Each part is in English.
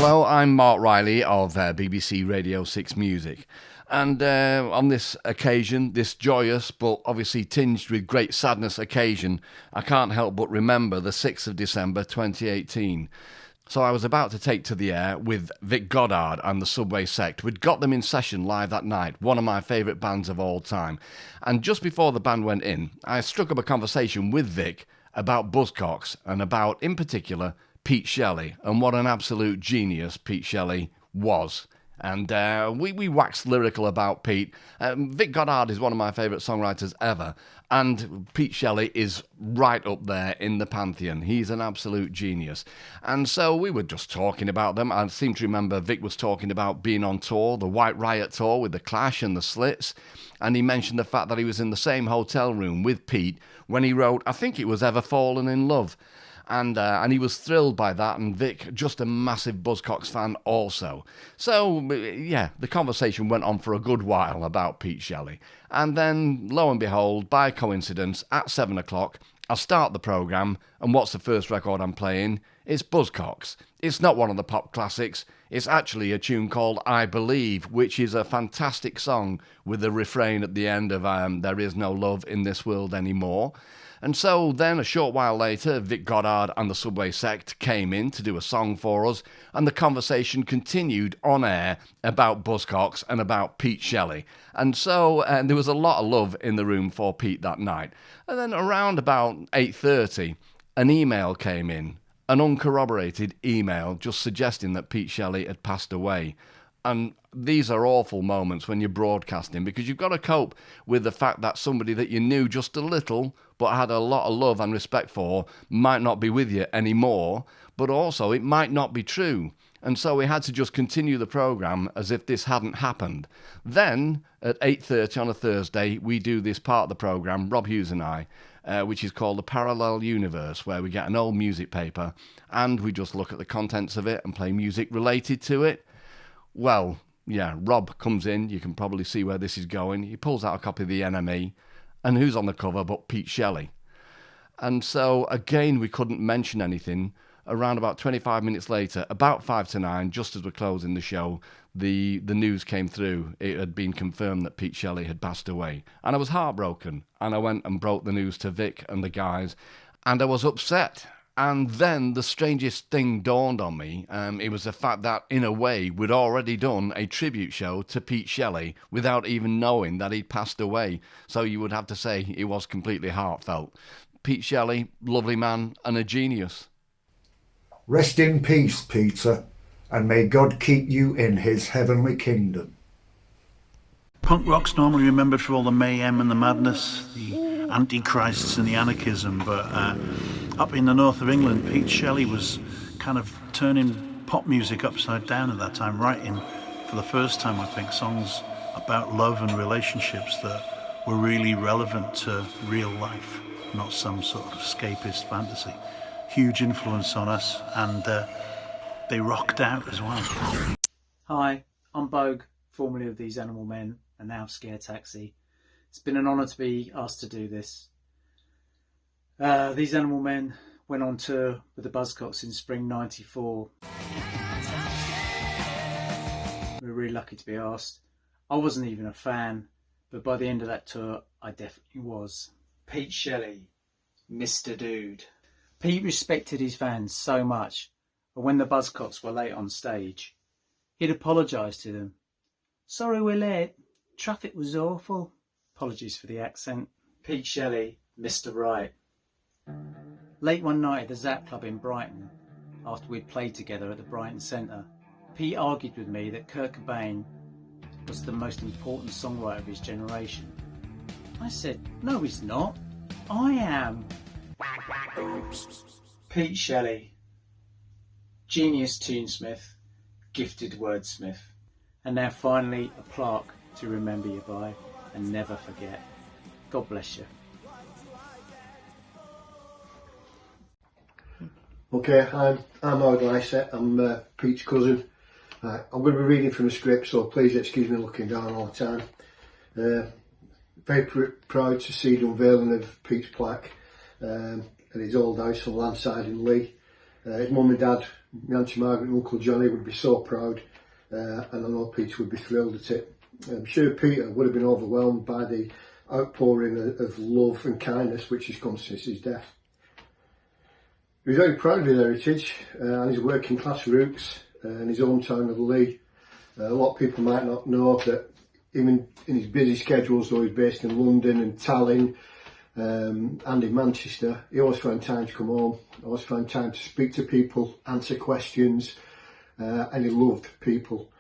Hello, I'm Mark Riley of BBC Radio 6 Music. And on this occasion, this joyous but obviously tinged with great sadness occasion, I can't help but remember the 6th of December 2018. So I was about to take to the air with Vic Goddard and the Subway Sect. We'd got them in session live that night, one of my favourite bands of all time. And just before the band went in, I struck up a conversation with Vic about Buzzcocks and about, in particular, Pete Shelley, and what an absolute genius Pete Shelley was. And we waxed lyrical about Pete. Vic Goddard is one of my favourite songwriters ever, and Pete Shelley is right up there in the pantheon. He's an absolute genius. And so we were just talking about them. I seem to remember Vic was talking about being on tour, the White Riot tour with the Clash and the Slits, and he mentioned the fact that he was in the same hotel room with Pete when he wrote, I think it was Ever Fallen in Love. And he was thrilled by that, and Vic, just a massive Buzzcocks fan also. So, yeah, the conversation went on for a good while about Pete Shelley. And then, lo and behold, by coincidence, at 7 o'clock, I start the programme, and what's the first record I'm playing? It's Buzzcocks. It's not one of the pop classics. It's actually a tune called I Believe, which is a fantastic song with the refrain at the end of There Is No Love in This World Anymore. And so then, a short while later, Vic Goddard and the Subway Sect came in to do a song for us, and the conversation continued on air about Buzzcocks and about Pete Shelley. And so there was a lot of love in the room for Pete that night. And then around about 8:30, an email came in, an uncorroborated email just suggesting that Pete Shelley had passed away. And these are awful moments when you're broadcasting, because you've got to cope with the fact that somebody that you knew just a little but had a lot of love and respect for might not be with you anymore, but also it might not be true. And so we had to just continue the programme as if this hadn't happened. Then, at 8:30 on a Thursday, we do this part of the programme, Rob Hughes and I, which is called The Parallel Universe, where we get an old music paper and we just look at the contents of it and play music related to it. Well, yeah, Rob comes in, you can probably see where this is going. He pulls out a copy of the NME, and who's on the cover but Pete Shelley? And so, again, we couldn't mention anything. Around about 25 minutes later, about 5 to 9, just as we're closing the show, the news came through. It had been confirmed that Pete Shelley had passed away. And I was heartbroken, and I went and broke the news to Vic and the guys, and I was upset. And then the strangest thing dawned on me. It was the fact that, in a way, we'd already done a tribute show to Pete Shelley without even knowing that he'd passed away. So you would have to say it was completely heartfelt. Pete Shelley, lovely man and a genius. Rest in peace, Peter, and may God keep you in his heavenly kingdom. Punk rock's normally remembered for all the mayhem and the madness, the antichrists and the anarchism, but up in the north of England, Pete Shelley was kind of turning pop music upside down at that time, writing for the first time, I think, songs about love and relationships that were really relevant to real life, not some sort of escapist fantasy. Huge influence on us, and they rocked out as well. Hi, I'm BOAG, formerly of These Animal Men, and now Scare Taxi. It's been an honour to be asked to do this. These Animal Men went on tour with the Buzzcocks in spring '94. We were really lucky to be asked. I wasn't even a fan, but by the end of that tour, I definitely was. Pete Shelley, Mr. Dude. Pete respected his fans so much, but when the Buzzcocks were late on stage, he'd apologise to them. Sorry we're late, traffic was awful. Apologies for the accent. Pete Shelley, Mr. Right. Late one night at the Zap Club in Brighton, after we'd played together at the Brighton Centre, Pete argued with me that Kurt Cobain was the most important songwriter of his generation. I said, no he's not, I am. Oops. Pete Shelley, genius tunesmith, gifted wordsmith, and now finally a plaque to remember you by and never forget. God bless you. Okay, I'm LYCET, I'm Pete's cousin. I'm going to be reading from the script, so please excuse me looking down all the time. Very proud to see the unveiling of Pete's plaque at his old house on Landside in Leigh. His mum and dad, my Auntie Margaret and Uncle Johnny would be so proud, and I know Peter would be thrilled at it. I'm sure Peter would have been overwhelmed by the outpouring of love and kindness which has come since his death. He was very proud of his heritage and his working class roots in his hometown of Leigh. A lot of people might not know that even in his busy schedules, though he's based in London and Tallinn and in Manchester, he always found time to come home, always found time to speak to people, answer questions, and he loved people.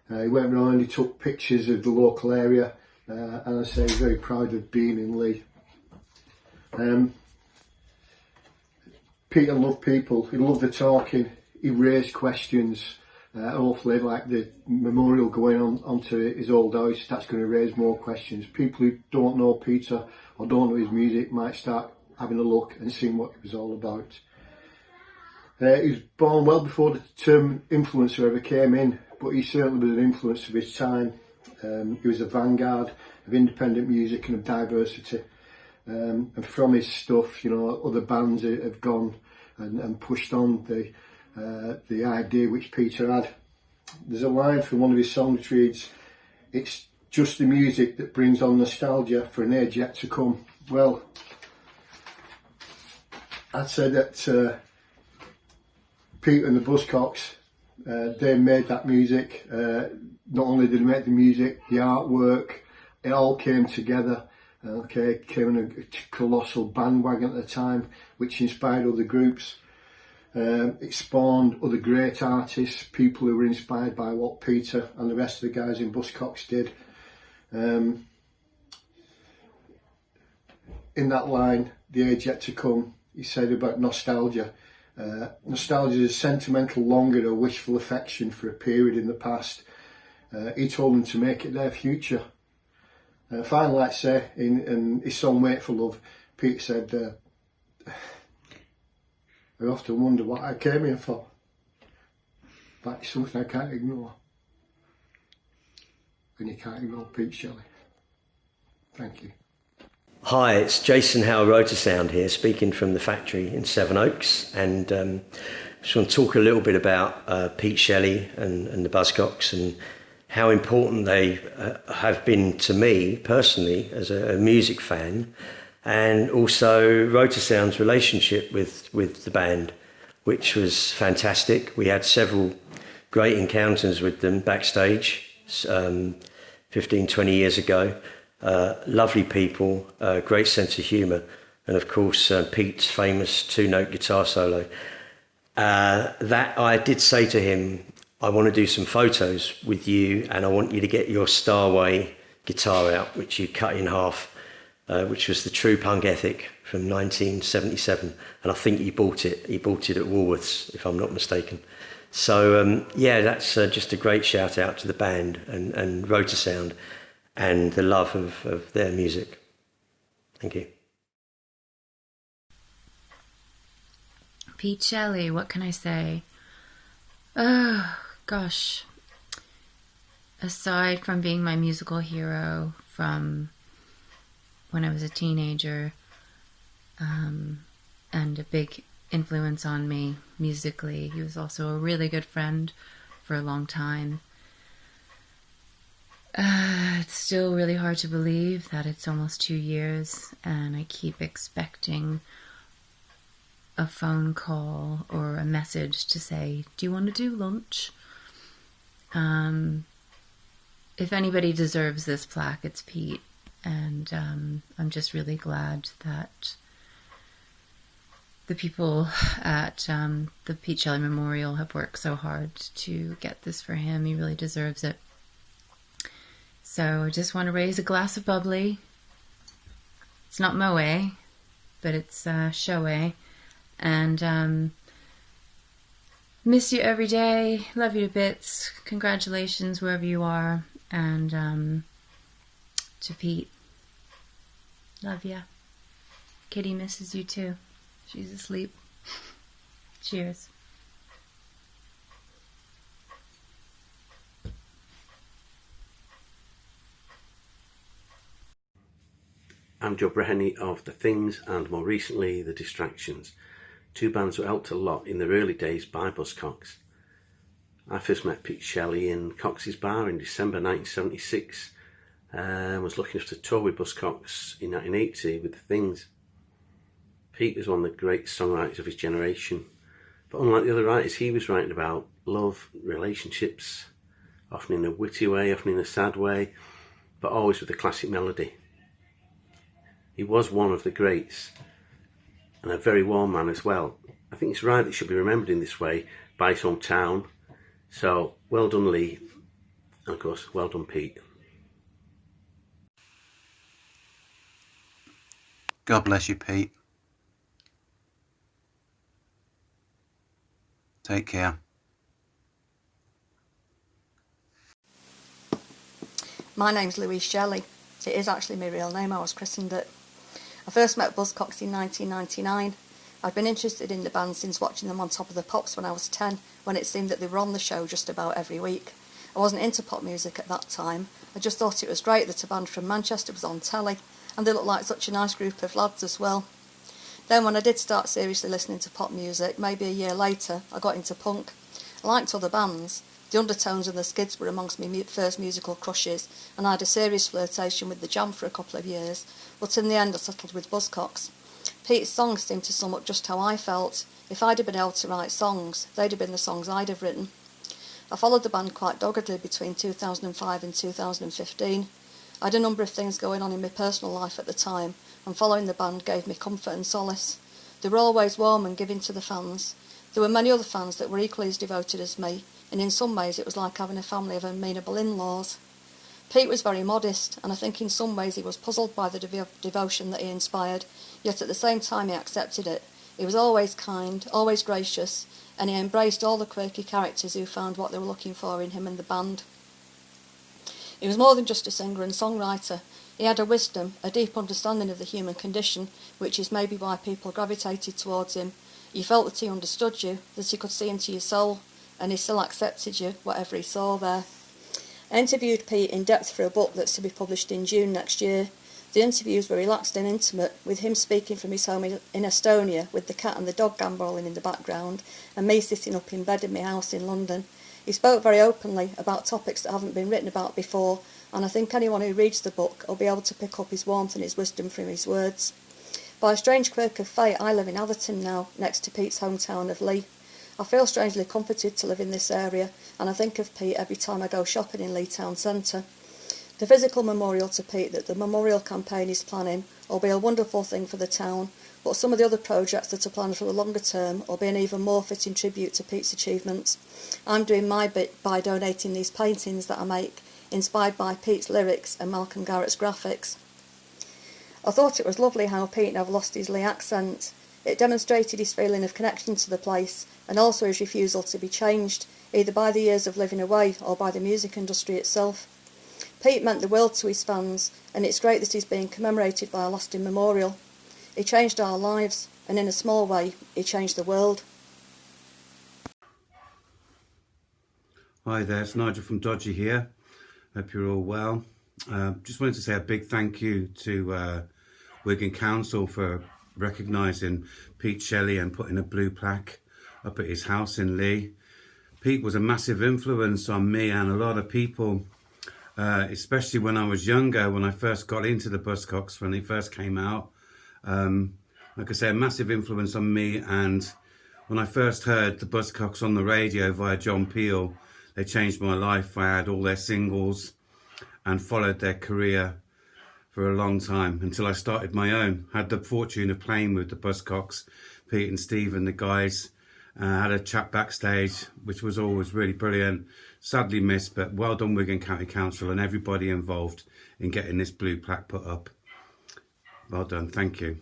He went around, he took pictures of the local area, and I say he's very proud of being in Leigh. Peter loved people, he loved the talking, he raised questions, hopefully like the memorial going onto his old house, that's going to raise more questions. People who don't know Peter or don't know his music might start having a look and seeing what it was all about. He was born well before the term influencer ever came in, but he certainly was an influence of his time. He was a vanguard of independent music and of diversity. And from his stuff, you know, other bands have gone and pushed on the idea which Peter had. There's a line from one of his songs which reads, "It's just the music that brings on nostalgia for an age yet to come." Well, I'd say that Pete and the Buzzcocks, they made that music. Not only did they make the music, the artwork, it all came together. Okay, came in a colossal bandwagon at the time, which inspired other groups. It spawned other great artists, people who were inspired by what Peter and the rest of the guys in Buzzcocks did. In that line, the age yet to come, he said about nostalgia. Nostalgia is a sentimental longing or wishful affection for a period in the past. He told them to make it their future. Finally, let's say, in his song Wait for Love, Pete said, I often wonder what I came here for. But it's something I can't ignore. And you can't ignore Pete Shelley. Thank you. Hi, it's Jason Howe Rotosound here, speaking from the factory in Sevenoaks, and just want to talk a little bit about Pete Shelley and the Buzzcocks and how important they have been to me personally as a music fan, and also Rotosound's relationship with the band, which was fantastic. We had several great encounters with them backstage 15, 20 years ago. Lovely people, great sense of humour, and of course Pete's famous two-note guitar solo. That I did say to him, I want to do some photos with you and I want you to get your Starway guitar out, which you cut in half, which was the True Punk Ethic from 1977, and I think he bought it at Woolworths, if I'm not mistaken. So yeah, that's just a great shout out to the band and Rotosound and the love of their music. Thank you. Pete Shelley, what can I say? Oh, gosh. Aside from being my musical hero from when I was a teenager, and a big influence on me musically, he was also a really good friend for a long time. It's still really hard to believe that it's almost 2 years and I keep expecting a phone call or a message to say, do you want to do lunch? If anybody deserves this plaque, it's Pete. And I'm just really glad that the people at the Pete Shelley Memorial have worked so hard to get this for him. He really deserves it. So I just want to raise a glass of bubbly. It's not Moe, but it's Shoei. And miss you every day. Love you to bits. Congratulations wherever you are. And to Pete, love ya. Kitty misses you too. She's asleep. Cheers. I'm Joe BREHONY of The Things and more recently The Distractions. two bands that helped a lot in their early days by Buzzcocks. I first met Pete Shelley in Cox's Bar in December 1976 and was lucky enough to tour with Buzzcocks in 1980 with The Things. Pete was one of the great songwriters of his generation, but unlike the other writers, he was writing about love, relationships, often in a witty way, often in a sad way, but always with a classic melody. He was one of the greats, and a very warm man as well. I think it's right that he should be remembered in this way by his hometown. So, well done Leigh, and of course, well done Pete. God bless you, Pete. Take care. My name's Louise Shelley. It is actually my real name. I was christened it. I first met Buzzcocks in 1999. I'd been interested in the band since watching them on Top of the Pops when I was 10, when it seemed that they were on the show just about every week. I wasn't into pop music at that time. I just thought it was great that a band from Manchester was on telly, and they looked like such a nice group of lads as well. Then when I did start seriously listening to pop music, maybe a year later, I got into punk. I liked other bands. The Undertones and the Skids were amongst my first musical crushes, and I had a serious flirtation with the Jam for a couple of years, but in the end I settled with Buzzcocks. Pete's songs seemed to sum up just how I felt. If I'd have been able to write songs, they'd have been the songs I'd have written. I followed the band quite doggedly between 2005 and 2015. I had a number of things going on in my personal life at the time, and following the band gave me comfort and solace. They were always warm and giving to the fans. There were many other fans that were equally as devoted as me, and in some ways it was like having a family of amenable in-laws. Pete was very modest, and I think in some ways he was puzzled by the devotion that he inspired, yet at the same time he accepted it. He was always kind, always gracious, and he embraced all the quirky characters who found what they were looking for in him and the band. He was more than just a singer and songwriter. He had a wisdom, a deep understanding of the human condition, which is maybe why people gravitated towards him. You felt that he understood you, that he could see into your soul, and he still accepted you, whatever he saw there. I interviewed Pete in depth for a book that's to be published in June next year. The interviews were relaxed and intimate, with him speaking from his home in Estonia, with the cat and the dog gambolling in the background, and me sitting up in bed in my house in London. He spoke very openly about topics that haven't been written about before, and I think anyone who reads the book will be able to pick up his warmth and his wisdom from his words. By a strange quirk of fate, I live in Atherton now, next to Pete's hometown of Leigh. I feel strangely comforted to live in this area, and I think of Pete every time I go shopping in Leigh Town Centre. The physical memorial to Pete that the Memorial Campaign is planning will be a wonderful thing for the town, but some of the other projects that are planned for the longer term will be an even more fitting tribute to Pete's achievements. I'm doing my bit by donating these paintings that I make, inspired by Pete's lyrics and Malcolm Garrett's graphics. I thought it was lovely how Pete never lost his Leigh accent. It demonstrated his feeling of connection to the place, and also his refusal to be changed, either by the years of living away or by the music industry itself. Pete meant the world to his fans, and it's great that he's being commemorated by a lasting memorial. He changed our lives, and in a small way, he changed the world. Hi there, it's Nigel from Dodgy here. Hope you're all well. Just wanted to say a big thank you to Wigan Council for recognising Pete Shelley and putting a blue plaque up at his house in Leigh. Pete was a massive influence on me and a lot of people, especially when I was younger, when I first got into the Buzzcocks, when they first came out. Like I say, a massive influence on me, and when I first heard the Buzzcocks on the radio via John Peel, they changed my life. I had all their singles and followed their career for a long time until I started my own. Had the fortune of playing with the Buzzcocks, Pete and Steve and the guys. Had a chat backstage, which was always really brilliant. Sadly missed, but well done Wigan County Council and everybody involved in getting this blue plaque put up. Well done, thank you.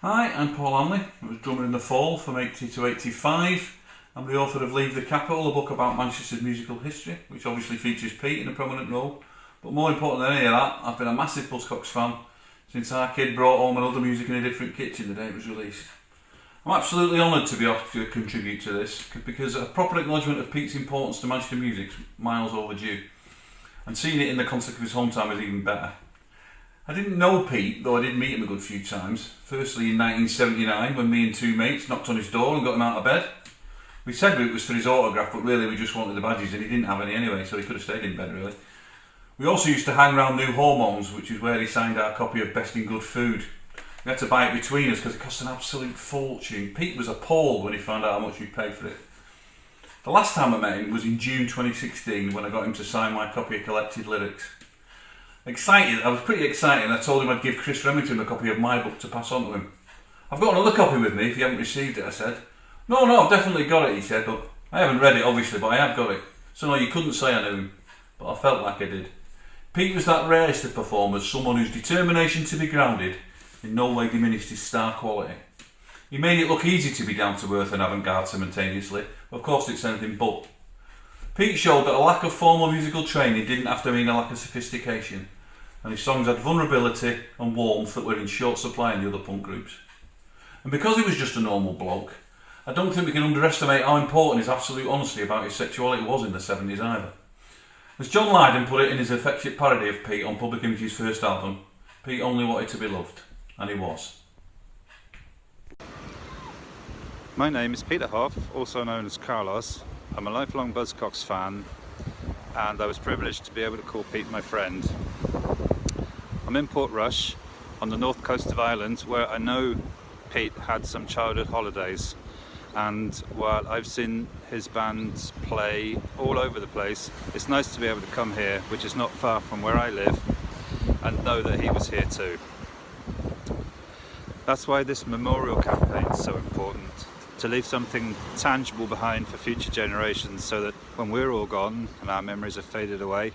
Hi, I'm Paul Hanley. I was drummer in The Fall from 80 to 85. I'm the author of Leave the Capital, a book about Manchester's musical history, which obviously features Pete in a prominent role. But more important than any of that, I've been a massive Buzzcocks fan since our kid brought home another music in a different kitchen the day it was released. I'm absolutely honoured to be asked to contribute to this, because a proper acknowledgement of Pete's importance to Manchester music is miles overdue, and seeing it in the context of his hometown is even better. I didn't know Pete, though I did meet him a good few times. Firstly in 1979 when me and two mates knocked on his door and got him out of bed. We said it was for his autograph, but really we just wanted the badges and he didn't have any anyway, so he could have stayed in bed really. We also used to hang around New Hormones, which is where he signed our copy of Best in Good Food. We had to buy it between us because it cost an absolute fortune. Pete was appalled when he found out how much we paid for it. The last time I met him was in June 2016 when I got him to sign my copy of Collected Lyrics. I was pretty excited. I told him I'd give Chris Remington a copy of my book to pass on to him. I've got another copy with me if you haven't received it, I said. No, I've definitely got it, he said, but I haven't read it obviously, but I have got it. So no, you couldn't say I knew him, but I felt like I did. Pete was that rarest of performers, someone whose determination to be grounded in no way diminished his star quality. He made it look easy to be down to earth and avant-garde simultaneously. Of course it's anything but. Pete showed that a lack of formal musical training didn't have to mean a lack of sophistication, and his songs had vulnerability and warmth that were in short supply in the other punk groups. And because he was just a normal bloke, I don't think we can underestimate how important his absolute honesty about his sexuality was in the 70s either. As John Lydon put it in his affectionate parody of Pete on Public Image's first album, Pete only wanted to be loved, and he was. My name is Peter Hoff, also known as Carlos. I'm a lifelong Buzzcocks fan, and I was privileged to be able to call Pete my friend. I'm in Portrush, on the north coast of Ireland, where I know Pete had some childhood holidays. And while I've seen his band play all over the place, it's nice to be able to come here, which is not far from where I live, and know that he was here too. That's why this memorial campaign is so important, to leave something tangible behind for future generations, so that when we're all gone and our memories have faded away,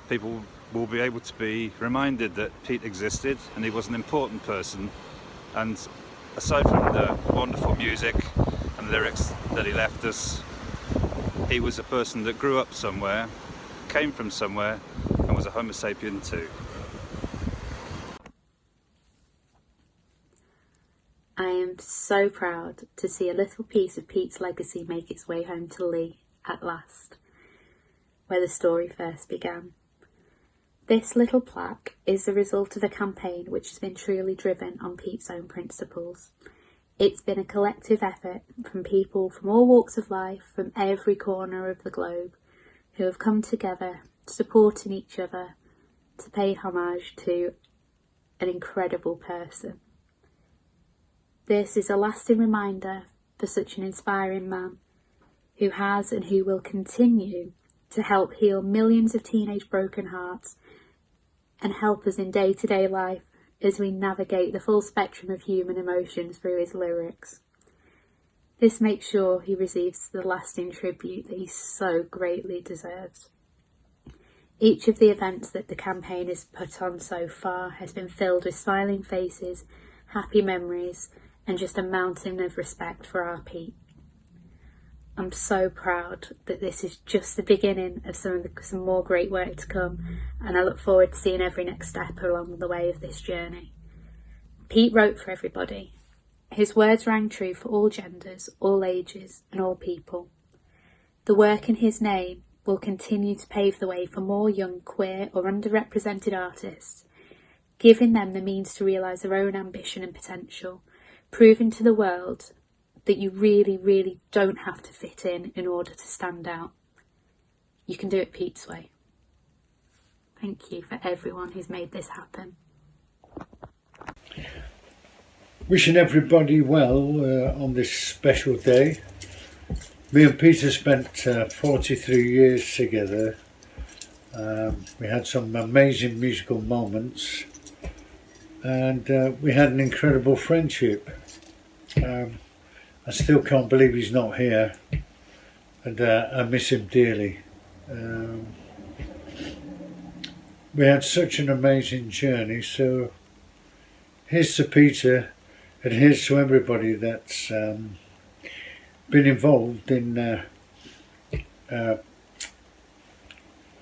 people will be able to be reminded that Pete existed and he was an important person. And aside from the wonderful music and lyrics that he left us, he was a person that grew up somewhere, came from somewhere, and was a Homo sapien too. I am so proud to see a little piece of Pete's legacy make its way home to Leigh at last, where the story first began. This little plaque is the result of a campaign which has been truly driven on Pete's own principles. It's been a collective effort from people from all walks of life, from every corner of the globe, who have come together, supporting each other, to pay homage to an incredible person. This is a lasting reminder for such an inspiring man, who has and who will continue to help heal millions of teenage broken hearts and help us in day-to-day life as we navigate the full spectrum of human emotions through his lyrics. This makes sure he receives the lasting tribute that he so greatly deserves. Each of the events that the campaign has put on so far has been filled with smiling faces, happy memories, and just a mountain of respect for our Pete. I'm so proud that this is just the beginning of some more great work to come, and I look forward to seeing every next step along the way of this journey. Pete wrote for everybody. His words rang true for all genders, all ages, and all people. The work in his name will continue to pave the way for more young, queer or underrepresented artists, giving them the means to realise their own ambition and potential, proving to the world that you really, really don't have to fit in order to stand out. You can do it Pete's way. Thank you for everyone who's made this happen. Wishing everybody well on this special day. Me and Peter spent 43 years together. We had some amazing musical moments, and we had an incredible friendship. I still can't believe he's not here, and I miss him dearly. We had such an amazing journey, so here's to Peter, and here's to everybody that's been involved in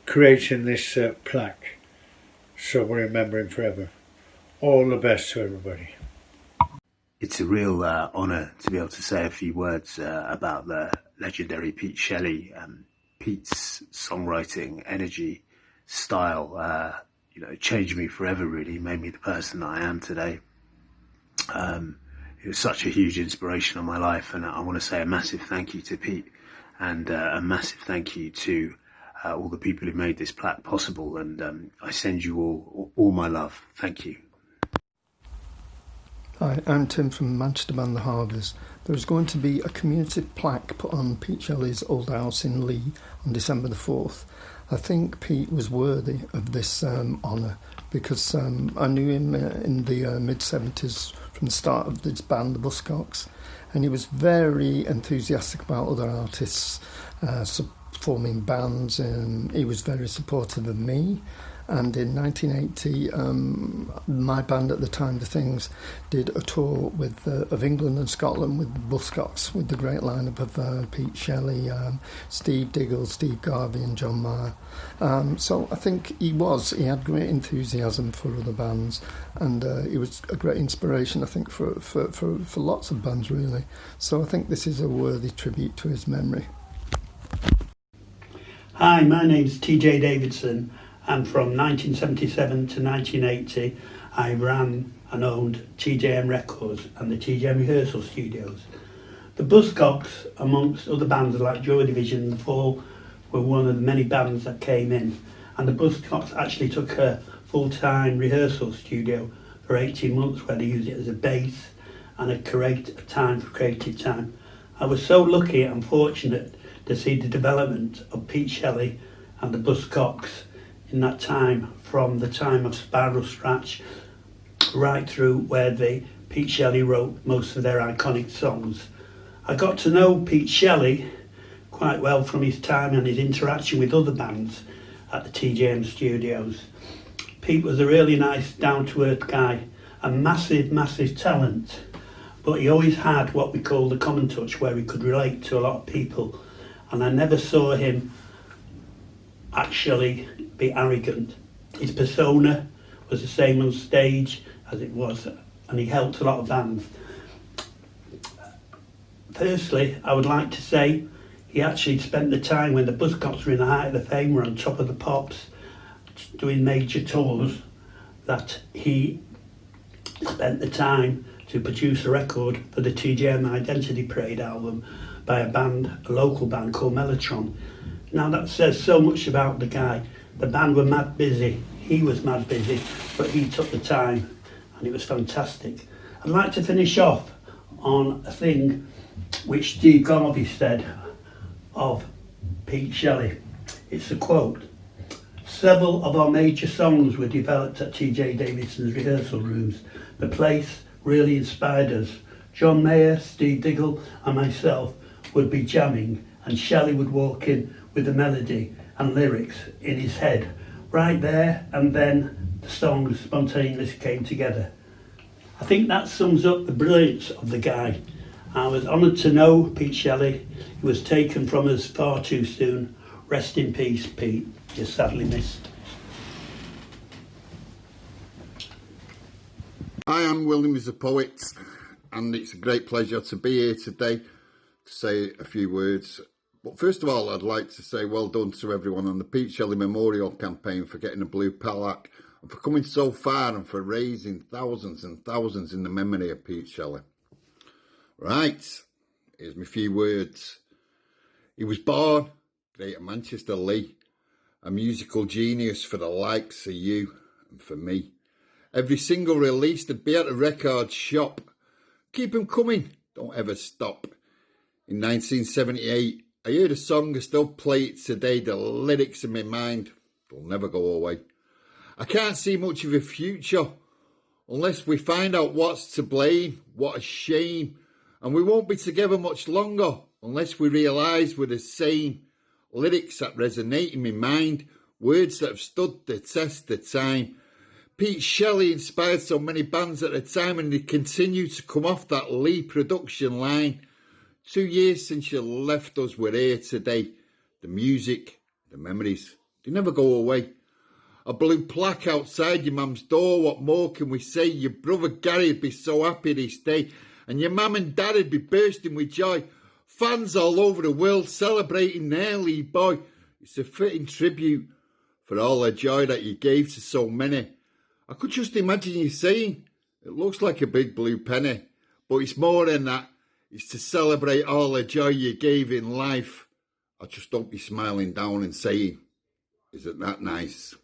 creating this plaque, so we'll remember him forever. All the best to everybody. It's a real honour to be able to say a few words about the legendary Pete Shelley. Pete's songwriting, energy, style, you know, changed me forever, really, made me the person that I am today. It was such a huge inspiration on my life, and I want to say a massive thank you to Pete, and a massive thank you to all the people who made this plaque possible, and I send you all my love. Thank you. Hi, I'm Tim from Manchester band The Harveys. There is going to be a community plaque put on Pete Shelley's old house in Leigh on December the 4th. I think Pete was worthy of this honour because I knew him in the mid-70s from the start of this band, the Buzzcocks, and he was very enthusiastic about other artists forming bands, and he was very supportive of me. And in 1980, my band at the time, The Things, did a tour of England and Scotland with Buzzcocks, with the great lineup of Pete Shelley, Steve Diggle, Steve Garvey and John MARR. So I think he had great enthusiasm for other bands, and he was a great inspiration, I think, for lots of bands, really. So I think this is a worthy tribute to his memory. Hi, my name's TJ Davidson, and from 1977 to 1980 I ran and owned TJM Records and the TJM Rehearsal Studios. The Buzzcocks, amongst other bands like Joy Division and The Fall, were one of the many bands that came in, and the Buzzcocks actually took a full-time rehearsal studio for 18 months where they used it as a base and a time for creative time. I was so lucky and fortunate to see the development of Pete Shelley and the Buzzcocks in that time, from the time of Spiral Scratch right through where Pete Shelley wrote most of their iconic songs. I got to know Pete Shelley quite well from his time and his interaction with other bands at the TJM studios. Pete was a really nice, down-to-earth guy, a massive talent, but he always had what we call the common touch, where he could relate to a lot of people, and I never saw him actually be arrogant. His persona was the same on stage as it was, and he helped a lot of bands. Firstly, I would like to say he actually spent the time when the Buzzcocks were in the height of the fame, were on top of the pops, doing major tours, that he spent the time to produce a record for the TJM Identity Parade album by a local band called Mellotron. Now that says so much about the guy. The band were mad busy, he was mad busy, but he took the time and it was fantastic. I'd like to finish off on a thing which Steve Garvey said of Pete Shelley. It's a quote. "Several of our major songs were developed at TJ Davidson's rehearsal rooms. The place really inspired us. John Mayer, Steve Diggle and myself would be jamming, and Shelley would walk in with the melody and lyrics in his head. Right there, and then the songs spontaneously came together." I think that sums up the brilliance of the guy. I was honoured to know Pete Shelley. He was taken from us far too soon. Rest in peace, Pete. You're sadly missed. Hi, I'm Williams the Poet, and it's a great pleasure to be here today to say a few words. But first of all, I'd like to say well done to everyone on the Pete Shelley Memorial Campaign for getting a blue plaque and for coming so far and for raising thousands and thousands in the memory of Pete Shelley. Right, here's my few words. He was born Greater Manchester, Leigh, a musical genius for the likes of you and for me. Every single release would be at a record shop. Keep 'em coming, don't ever stop. In 1978, I heard a song, I still play it today. The lyrics in my mind, they'll never go away. I can't see much of a future unless we find out what's to blame, what a shame. And we won't be together much longer unless we realise we're the same. Lyrics that resonate in my mind, words that have stood the test of time. Pete Shelley inspired so many bands at the time, and they continue to come off that Leigh production line. 2 years since you left us, we're here today. The music, the memories, they never go away. A blue plaque outside your mum's door, what more can we say? Your brother Gary'd be so happy this day, and your mum and dad'd be bursting with joy. Fans all over the world celebrating their Leigh boy. It's a fitting tribute for for all the joy that you gave to so many. I could just imagine you saying, it looks like a big blue penny, but it's more than that. It's to celebrate all the joy you gave in life. I just don't be smiling down and saying, isn't that nice?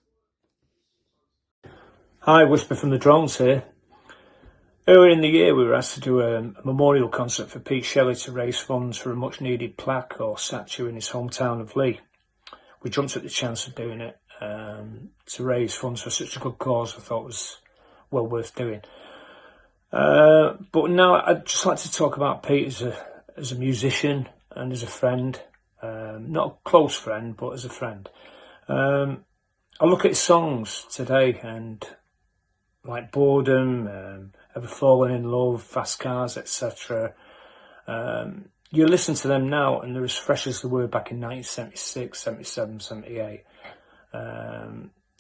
Hi, WISPA from the Drones here. Earlier in the year we were asked to do a memorial concert for Pete Shelley to raise funds for a much needed plaque or statue in his hometown of Leigh. We jumped at the chance of doing it to raise funds for such a good cause. I thought was well worth doing. But now I'd just like to talk about Pete as a musician and as a friend. Not a close friend, but as a friend. I look at his songs today and like Boredom, Ever Fallen in Love, Fast Cars, etc. You listen to them now and they're as fresh as they were back in 1976, 77, 78.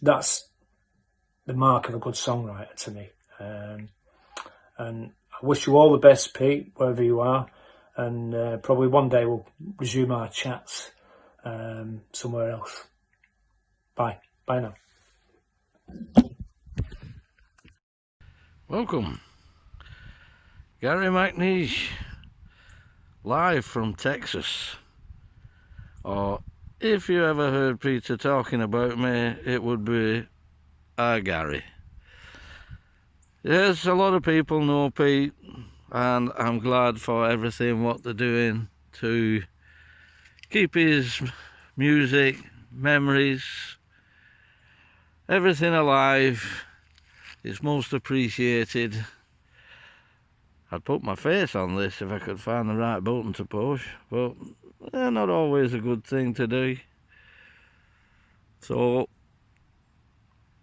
That's the mark of a good songwriter to me. And I wish you all the best, Pete, wherever you are. And probably one day we'll resume our chats somewhere else. Bye. Bye now. Welcome. Gary McNeish, live from Texas. Or if you ever heard Peter talking about me, it would be Gary. Yes, a lot of people know Pete, and I'm glad for everything what they're doing to keep his music, memories, everything alive. It's most appreciated. I'd put my face on this if I could find the right button to push, but they're not always a good thing to do. So,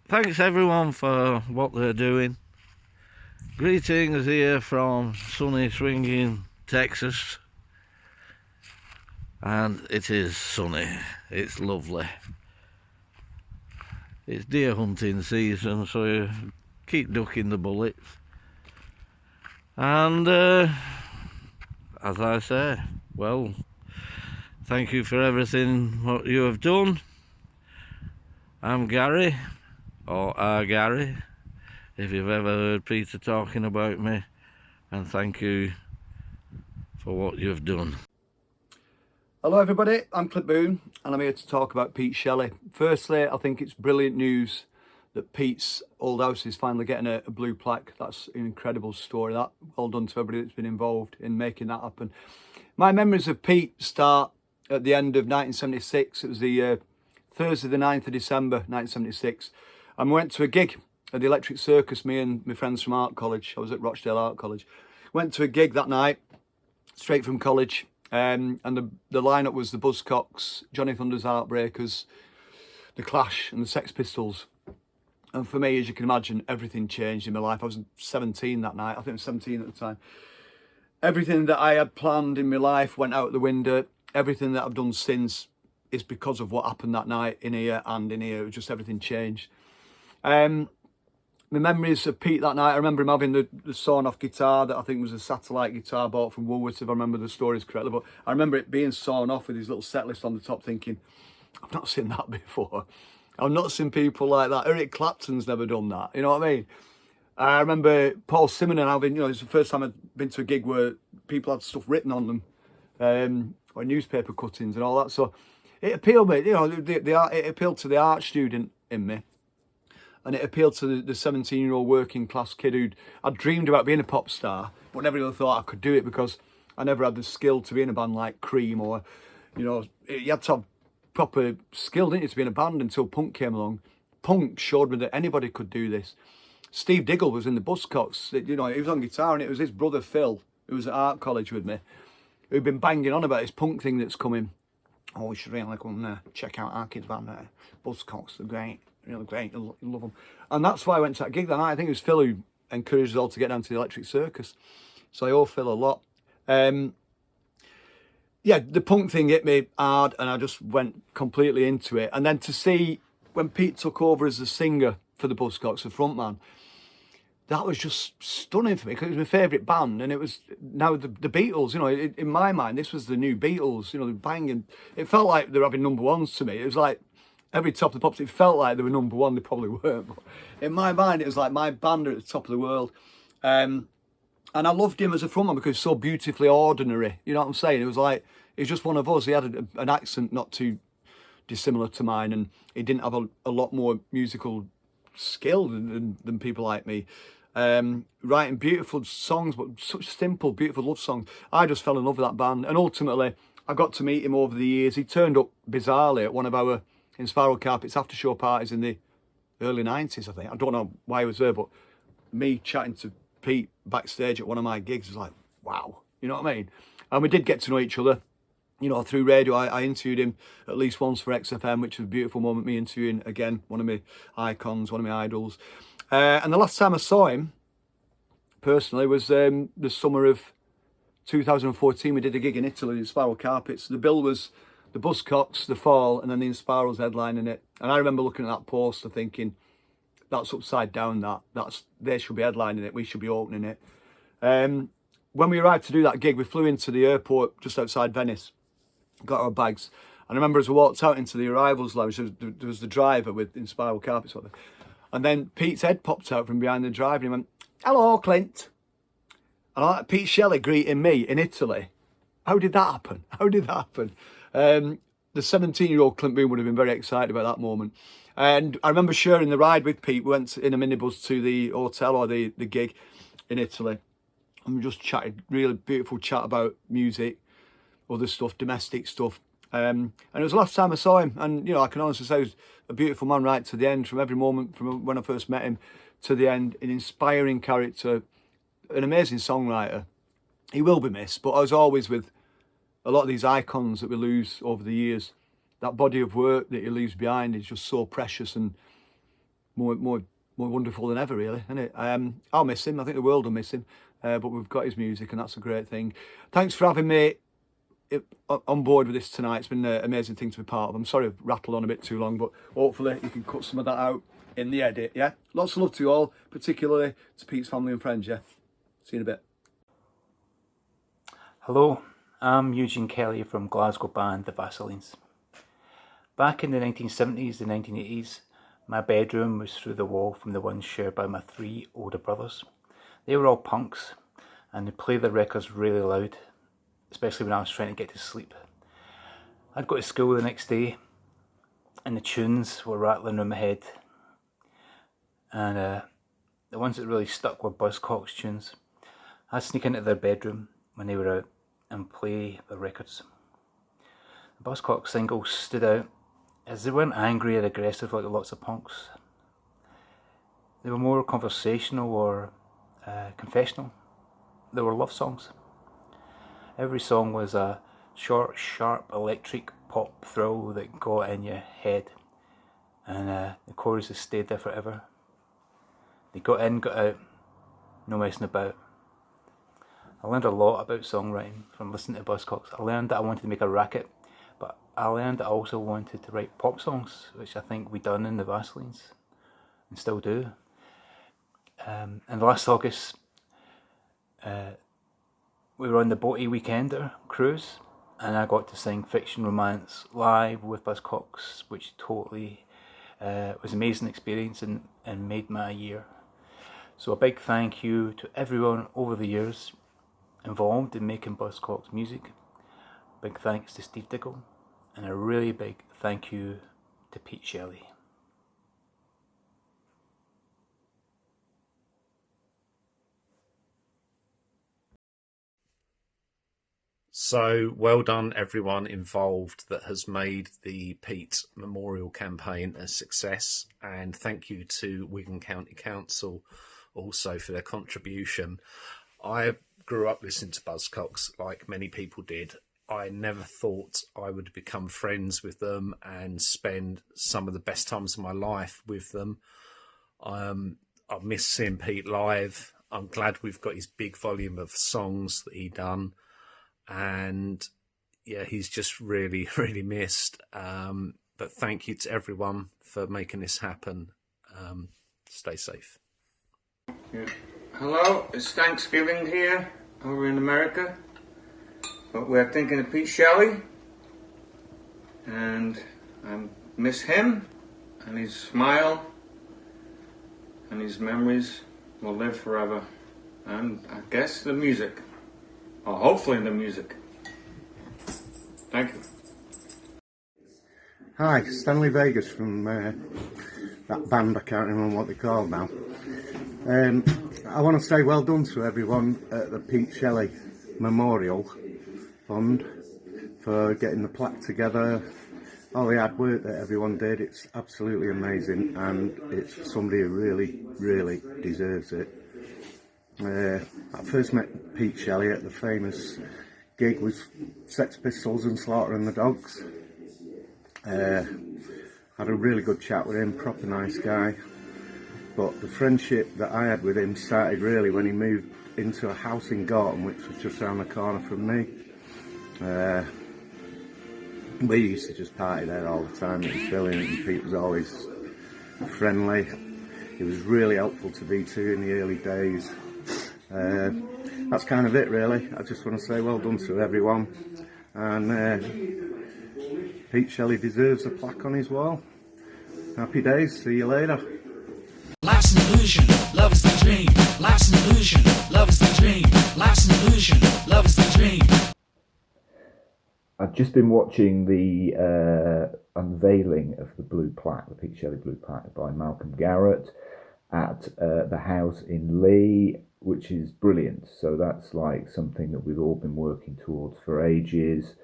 thanks everyone for what they're doing. Greetings here from sunny, swinging Texas. And it is sunny. It's lovely. It's deer hunting season, so you keep ducking the bullets. And as I say, well, thank you for everything what you have done. I'm Gary, or Gary, if you've ever heard Peter talking about me, and thank you for what you've done. Hello everybody, I'm Clint BOON and I'm here to talk about Pete Shelley. Firstly, I think it's brilliant news that Pete's old house is finally getting a blue plaque. That's an incredible story. That well done to everybody that's been involved in making that happen. My memories of Pete start at the end of 1976. It was the Thursday the 9th of December 1976. And we went to a gig at the Electric Circus, me and my friends from Art College. I was at Rochdale Art College. Went to a gig that night, straight from college. And the lineup was the Buzzcocks, Johnny Thunder's Heartbreakers, the Clash and the Sex Pistols. And for me, as you can imagine, everything changed in my life. I was 17 that night. I think I was 17 at the time. Everything that I had planned in my life went out the window. Everything that I've done since is because of what happened that night in here and in here. It was just everything changed. My memories of Pete that night, I remember him having the sawn-off guitar that I think was a satellite guitar bought from Woolworths, if I remember the stories correctly. But I remember it being sawn off with his little set list on the top, thinking, I've not seen that before. I've not seen people like that. Eric Clapton's never done that, you know what I mean? I remember Paul Simonon having, you know, it's the first time I'd been to a gig where people had stuff written on them, or newspaper cuttings and all that. So it appealed me, you know, it appealed to the art student in me. And it appealed to the 17-year-old working class kid I'd dreamed about being a pop star, but never really thought I could do it because I never had the skill to be in a band like Cream, or, you know, you had to have proper skill, didn't you, to be in a band, until punk came along. Punk showed me that anybody could do this. Steve Diggle was in the Buzzcocks, you know, he was on guitar, and it was his brother Phil, who was at Art College with me, who'd been banging on about this punk thing that's coming. Oh, we should really come and check out our kids' band, Buzzcocks, they're great. Really great, you love them. And that's why I went to that gig that night. I think it was Phil who encouraged us all to get down to the Electric Circus. So I owe Phil a lot. Yeah, the punk thing hit me hard and I just went completely into it. And then to see when Pete took over as the singer for the Buzzcocks, the frontman, that was just stunning for me because it was my favourite band, and it was now the Beatles, you know, in my mind, this was the new Beatles, you know, they're banging. It felt like they were having number ones to me. It was like every Top of the Pops, it felt like they were number one. They probably weren't, but in my mind, it was like my band are at the top of the world. And I loved him as a frontman because he was so beautifully ordinary. You know what I'm saying? It was like, he was just one of us. He had an accent not too dissimilar to mine, and he didn't have a lot more musical skill than people like me. Writing beautiful songs, but such simple, beautiful love songs. I just fell in love with that band, and ultimately I got to meet him over the years. He turned up bizarrely at one of our Inspiral Carpets after show parties in the early 90s, I think. I don't know why he was there, but me chatting to Pete backstage at one of my gigs was like, wow, you know what I mean? And we did get to know each other, you know, through radio. I interviewed him at least once for XFM, which was a beautiful moment, me interviewing, again, one of my icons, one of my idols. And the last time I saw him, personally, was the summer of 2014. We did a gig in Italy, the Inspiral Carpets. The bill was the Buzzcocks, The Fall, and then the Inspiral's headlining it. And I remember looking at that poster thinking, that's upside down, they should be headlining it, we should be opening it. When we arrived to do that gig, we flew into the airport just outside Venice, got our bags. And I remember as we walked out into the arrivals lounge, there was the driver with Inspiral Carpets, and then Pete's head popped out from behind the driver and he went, "Hello, Clint." And I like Pete Shelley greeting me in Italy. How did that happen? How did that happen? The 17-year-old Clint Boon would have been very excited about that moment. And I remember sharing the ride with Pete. We went in a minibus to the hotel or the gig in Italy. And we just chatted, really beautiful chat about music, other stuff, domestic stuff. And it was the last time I saw him. And, you know, I can honestly say he was a beautiful man right to the end, from every moment, from when I first met him to the end. An inspiring character, an amazing songwriter. He will be missed, but as always with a lot of these icons that we lose over the years, that body of work that he leaves behind is just so precious and more wonderful than ever, really, isn't it? I'll miss him. I think the world will miss him. But we've got his music, and that's a great thing. Thanks for having me on board with this tonight. It's been an amazing thing to be part of. I'm sorry I've rattled on a bit too long, but hopefully you can cut some of that out in the edit, yeah? Lots of love to you all, particularly to Pete's family and friends, yeah? See you in a bit. Hello, I'm Eugene Kelly from Glasgow band The Vaselines. Back in the 1970s and 1980s, my bedroom was through the wall from the one shared by my 3 older brothers. They were all punks, and they played their records really loud, especially when I was trying to get to sleep. I'd go to school the next day, and the tunes were rattling in my head. And the ones that really stuck were Buzzcocks tunes. I'd sneak into their bedroom when they were out and play the records. The Buzzcocks singles stood out as they weren't angry or aggressive like lots of punks. They were more conversational or confessional. They were love songs. Every song was a short, sharp, electric pop thrill that got in your head, and the choruses stayed there forever. They got in, got out, no messing about. I learned a lot about songwriting from listening to Buzzcocks. I learned that I wanted to make a racket, but I learned that I also wanted to write pop songs, which I think we done in the Vaselines, and still do. And last August, we were on the Boaty Weekender cruise, and I got to sing Fiction Romance live with Buzzcocks, which totally was an amazing experience and made my year. So a big thank you to everyone over the years involved in making Buzzcocks music. Big thanks to Steve Diggle, and a really big thank you to Pete Shelley. So well done everyone involved that has made the Pete Memorial Campaign a success, and thank you to Wigan County Council also for their contribution. I grew up listening to Buzzcocks like many people did. I never thought I would become friends with them and spend some of the best times of my life with them. I miss seeing Pete live. I'm glad we've got his big volume of songs that he done. And yeah, he's just really, really missed. But thank you to everyone for making this happen. Stay safe. Yeah. Hello, it's Thanksgiving here over in America. But we're thinking of Pete Shelley. And I'm miss him and his smile, and his memories will live forever. And I guess the music, or hopefully the music. Thank you. Hi, Stanley Vegas from that band, I can't remember what they're called now. I want to say well done to everyone at the Pete Shelley Memorial Fund for getting the plaque together. All the hard work that everyone did, it's absolutely amazing, and it's somebody who really, really deserves it. I first met Pete Shelley at the famous gig with Sex Pistols and Slaughter and the Dogs. Had a really good chat with him, proper nice guy. But the friendship that I had with him started really when he moved into a house in Gorton, which was just around the corner from me. We used to just party there all the time. It was brilliant, and Pete was always friendly. He was really helpful to V2 in the early days. That's kind of it really. I just want to say well done to everyone, and Pete Shelley deserves a plaque on his wall. Happy days, see you later. Life's an illusion, love is the dream. Life's an illusion, love is the dream. Life's an illusion, love is the dream. I've just been watching the unveiling of the blue plaque, the Pete Shelley blue plaque by Malcolm Garrett at the house in Leigh, which is brilliant. So that's like something that we've all been working towards for ages.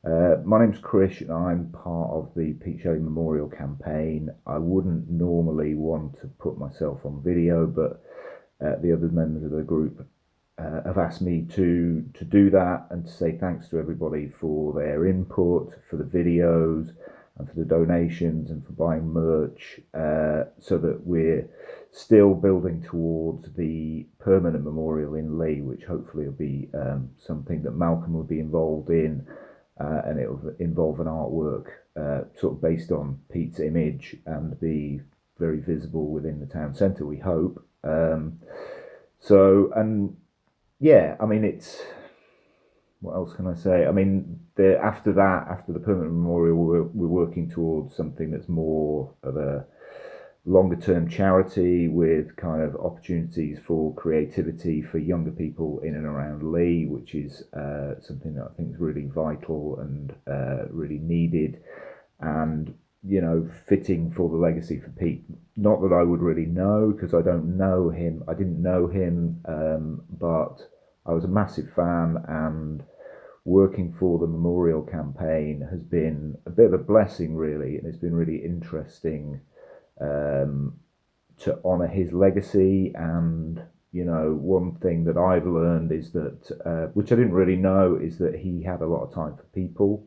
My name's Chris and I'm part of the Pete Shelley Memorial Campaign. I wouldn't normally want to put myself on video, but the other members of the group have asked me to do that, and to say thanks to everybody for their input, for the videos and for the donations and for buying merch, so that we're still building towards the permanent memorial in Leigh, which hopefully will be something that Malcolm will be involved in. And it will involve an artwork sort of based on Pete's image and be very visible within the town centre, we hope. So, and yeah, I mean, it's, what else can I say? I mean, after the permanent memorial, we're working towards something that's more of a longer term charity with kind of opportunities for creativity for younger people in and around Leigh, which is something that I think is really vital and really needed, and you know, fitting for the legacy for Pete. Not that I would really know, because I didn't know him, but I was a massive fan, and working for the memorial campaign has been a bit of a blessing really, and it's been really interesting to honour his legacy. And you know, one thing that I've learned is that, which I didn't really know, is that he had a lot of time for people.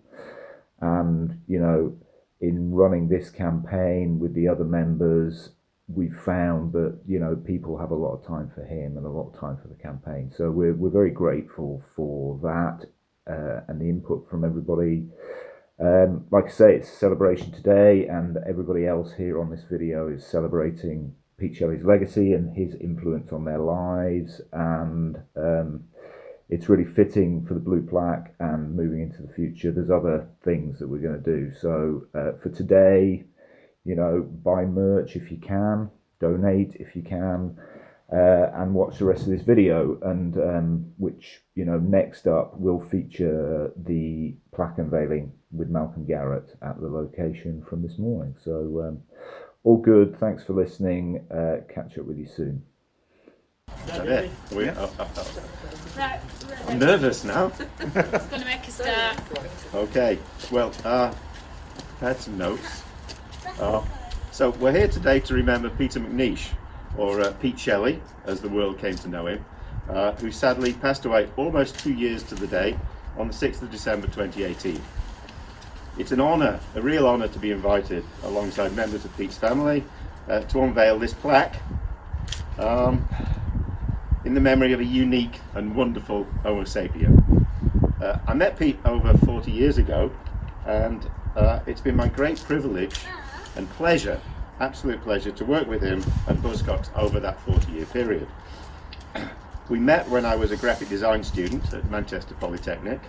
And you know, in running this campaign with the other members, we've found that, you know, people have a lot of time for him and a lot of time for the campaign. So we're very grateful for that and the input from everybody. Like I say, it's a celebration today, and everybody else here on this video is celebrating Pete Shelley's legacy and his influence on their lives, and it's really fitting for the blue plaque. And moving into the future, there's other things that we're going to do. So for today, you know, buy merch if you can, donate if you can, and watch the rest of this video, and which, you know, next up will feature the plaque unveiling with Malcolm Garrett at the location from this morning. So all good, thanks for listening, catch up with you soon. Is that it? I'm nervous now. It's going to make a start. Okay, well, I had some notes. So we're here today to remember Peter McNeish, or Pete Shelley, as the world came to know him, who sadly passed away almost 2 years to the day on the 6th of December 2018. It's an honour, a real honour, to be invited alongside members of Pete's family to unveil this plaque in the memory of a unique and wonderful Homo sapien. I met Pete over 40 years ago, and it's been my great privilege and pleasure, absolute pleasure, to work with him and Buzzcocks over that 40-year period. We met when I was a graphic design student at Manchester Polytechnic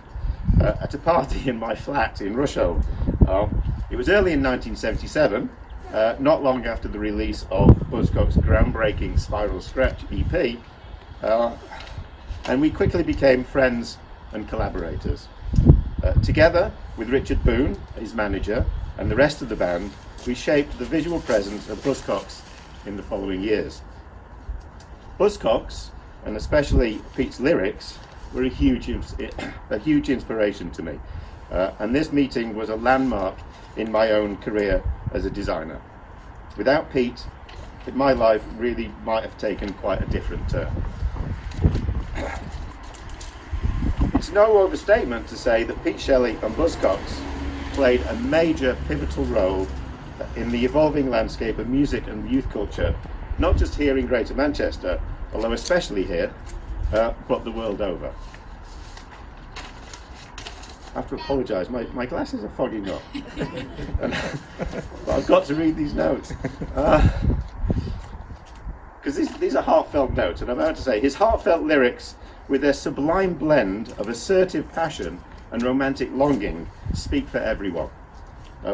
at a party in my flat in Rusholme. It was early in 1977, not long after the release of Buzzcocks' groundbreaking Spiral Scratch EP, and we quickly became friends and collaborators. Together with Richard Boone, his manager, and the rest of the band, we shaped the visual presence of Buzzcocks in the following years. Buzzcocks, and especially Pete's lyrics, were a huge inspiration to me, and this meeting was a landmark in my own career as a designer. Without Pete, my life really might have taken quite a different turn. It's no overstatement to say that Pete Shelley and Buzzcocks played a major pivotal role in the evolving landscape of music and youth culture, not just here in Greater Manchester, although especially here, but the world over. I have to apologise, my glasses are fogging up. But I've got to read these notes. Because these are heartfelt notes, and I'm about to say, his heartfelt lyrics, with their sublime blend of assertive passion and romantic longing, speak for everyone,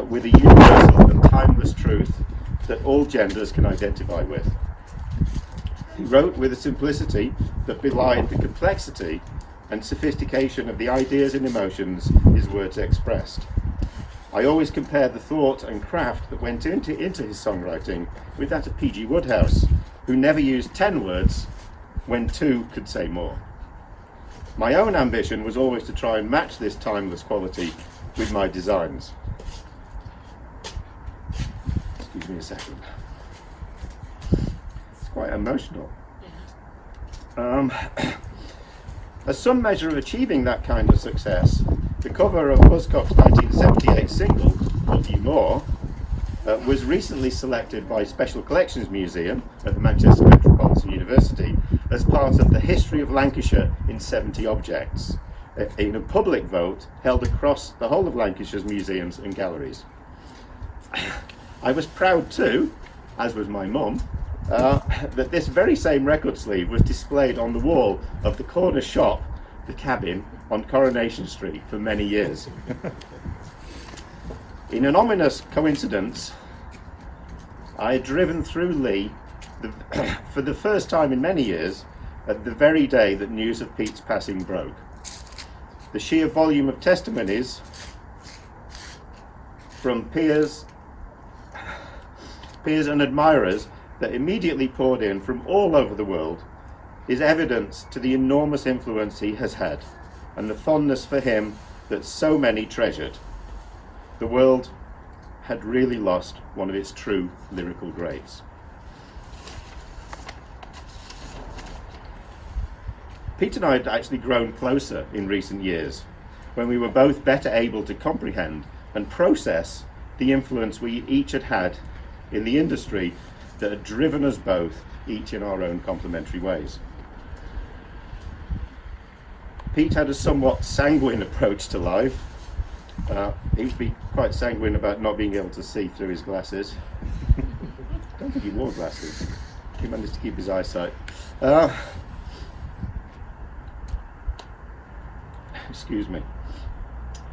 with a universal and timeless truth that all genders can identify with. He wrote with a simplicity that belied the complexity and sophistication of the ideas and emotions his words expressed. I always compare the thought and craft that went into his songwriting with that of P.G. Wodehouse, who never used 10 words when 2 could say more. My own ambition was always to try and match this timeless quality with my designs. Excuse me a second. It's quite emotional. As some measure of achieving that kind of success, the cover of Buzzcocks' 1978 single, Love You More, was recently selected by Special Collections Museum at the Manchester Metropolitan University as part of the History of Lancashire in 70 Objects, in a public vote held across the whole of Lancashire's museums and galleries. I was proud too, as was my mum, that this very same record sleeve was displayed on the wall of the corner shop, the Cabin, on Coronation Street for many years. In an ominous coincidence, I had driven through Leigh for the first time in many years at the very day that news of Pete's passing broke. The sheer volume of testimonies from peers and admirers that immediately poured in from all over the world is evidence to the enormous influence he has had and the fondness for him that so many treasured. The world had really lost one of its true lyrical greats. Pete and I had actually grown closer in recent years, when we were both better able to comprehend and process the influence we each had had in the industry that had driven us both, each in our own complementary ways. Pete had a somewhat sanguine approach to life. He would be quite sanguine about not being able to see through his glasses. I don't think he wore glasses. He managed to keep his eyesight. Excuse me.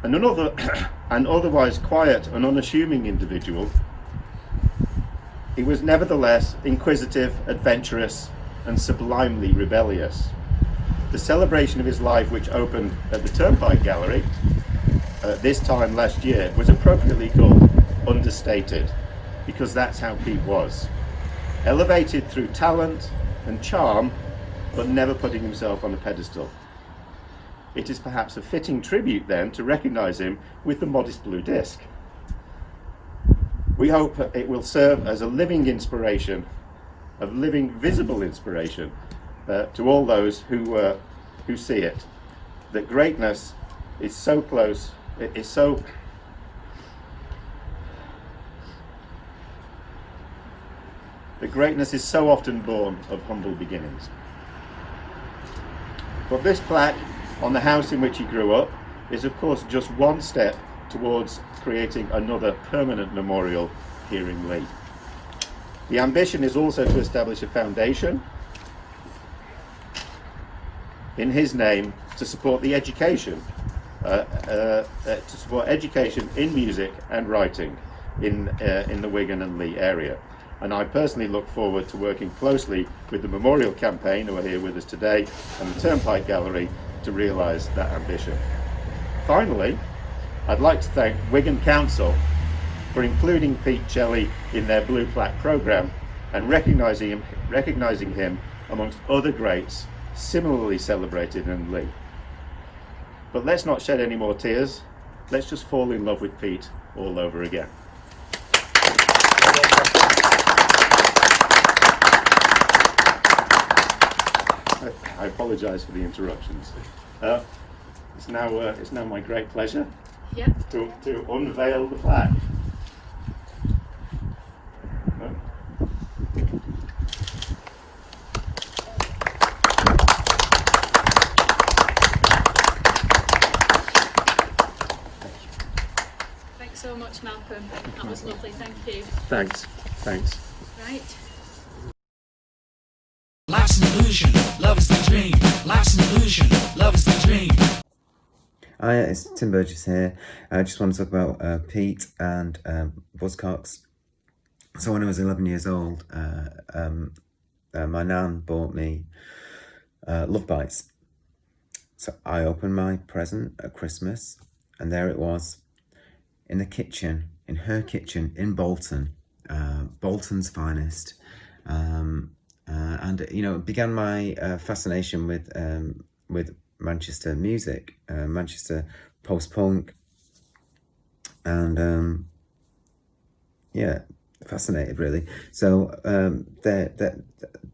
And an otherwise quiet and unassuming individual, he was nevertheless inquisitive, adventurous, and sublimely rebellious. The celebration of his life, which opened at the Turnpike Gallery this time last year, was appropriately called Understated, because that's how Pete was. Elevated through talent and charm, but never putting himself on a pedestal. It is perhaps a fitting tribute then to recognise him with the modest blue disc. We hope it will serve as a living inspiration, a living visible inspiration to all those who see it. That greatness is so close, it is so... The greatness is so often born of humble beginnings. But this plaque on the house in which he grew up is of course just one step towards creating another permanent memorial here in Leigh. The ambition is also to establish a foundation in his name to support the education to support education in music and writing in the Wigan and Leigh area. And I personally look forward to working closely with the Memorial Campaign, who are here with us today, and the Turnpike Gallery to realise that ambition. Finally, I'd like to thank Wigan Council for including Pete Shelley in their Blue Plaque programme and recognising him amongst other greats similarly celebrated in Leigh. But let's not shed any more tears. Let's just fall in love with Pete all over again. I apologise for the interruptions. It's now my great pleasure to unveil the plaque. Thanks so much, Malcolm. That was lovely, thank you. Thanks. Right. Life's an illusion, love is the dream. Life's an illusion, love is the dream. Hi, it's Tim Burgess here. I just want to talk about Pete and Buzzcocks. So when I was 11 years old, my nan bought me Love Bites. So I opened my present at Christmas, and there it was, in the kitchen, in her kitchen in Bolton, Bolton's finest. And you know, it began my fascination with Manchester music, Manchester post-punk, and yeah, fascinated really. So